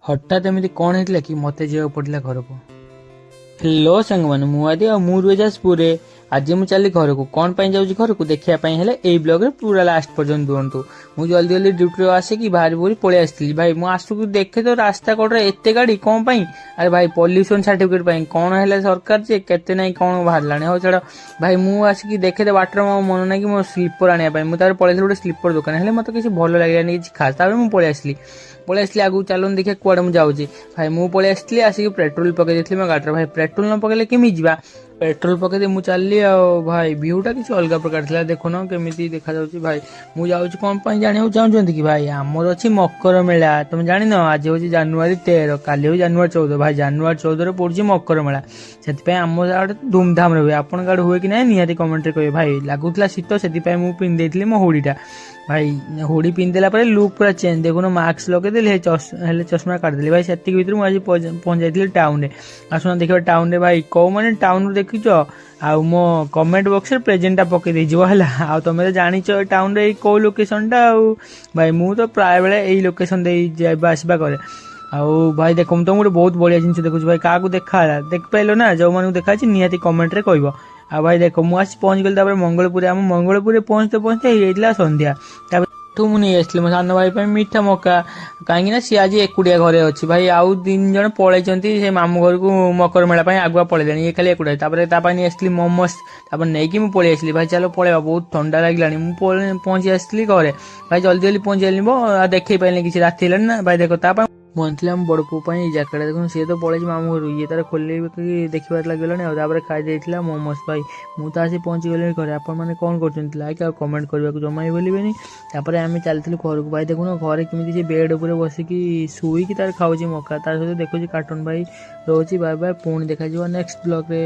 हठात एमती कौन होता कि मत जा पड़ा घर को। हेलो सांग मैंने मुझे रुए जाजपुर आज मुझे चली घर को कौन जाऊँ घर को देखापी ब्लॉग रे पूरा लास्ट पर्यंत दिंतु। मुझे जल्दी जल्दी ड्यूटी आसिक बाहर बोली पलि आसती भाई मुझे आसुक देखे तो रास्ता कड़े एत गाड़ी कौन पाई अरे भाई पॉल्यूशन सर्टिफिकेट कौन है सरकार जे केते ना कौन बाहर हो छाड़ भाई मुझे आसिक देखे तो बाटर मो मन ना कि मो स्लीपर आने मुझे पलि गोटे स्लीपर दुकान है मत किसी भल लगे कि खास पलि आसली आगू चलो देखिए कुआड़े मुझे जाऊँगी भाई मुझे पलि आसली आसिक पेट्रोल पकई देती मो गाड़ी भाई पेट्रोल न पकड़े केमी जा पेट्रोल पकई मुझे चलली भाई भ्यूटा किसी अलग प्रकार था देखुन केमी देखा जाऊँगी भाई मुझे जाऊँ कौन जाना चाहते कि भाई आमर अच्छी मकर मेला तुम जान आज हूँ January 13 काली हूँ January 14 भाई January 14 पड़ी मकर मेला से आम आड़े धूमधाम हुए आपण आड़े हुए कि ना निहाती कमेंट कहे भाई लगुला शीत से मुझे पिंधि मो हुडीटा भाई हुडी पिंधेला लुक पूरा चेंज देखुन मास्क लगे चश्मा काटिदेली भाई से भर मुझे पहुंच जाती टाउन में आसना देखा टाउन में भाई कौ मैंने टाउन देखीच आ मो कमेंट बॉक्स रे प्रेजेंटा पकई देला तुम तो जाच टाउन रे कौ लोकेशन टा भाई मु तो प्राय बेले यही लोकेशन दे आसवा करे आउ भाई देख तुम गोटे बहुत बढ़िया जिन देखुच भाई क्या देखा देख पाइल ना जो मैं देखा निहाती कमेंट रे कह आ भाई देख मुझे पहुंच गली मंगलपुर आम मंगलपुर पहुंचते पहुंचते संध्या तू मुझे आसली मो सान भाई मीठा मका कहीं सी आज एकुटिया घरे अच्छी भाई आउ 3 जन पलैंती मामू घर को मकर मेला आगुआ पलैले ये खाली एकुटिया नहीं आसली मोमोस नहीं कि पलि आसली भाई चलो पलैया बहुत ठंडा लगे मुझे पहुंची आसली घरे भाई जल्दी जल्दी पहुंची जानी देखे पारे किसी राति है ना भाई देख बनती आम बड़ पुओ जैकेट देखो सी तो पलैसी मामू घर ये तार खोल देखा लगे खाई मोमोस भाई मुझे आसी पहुंची गली घर आपने कौन कर लाइक आ कमेंट करने को जमा ही बोलें आम चलती घर को भाई देखुन घर केमी बेड उपर बसिक शुईकी तार खाऊँ मका तार सहित देखुची कार्टून भाई रोची बाय बाय पुणी देखा नेक्स्ट ब्लॉग रे।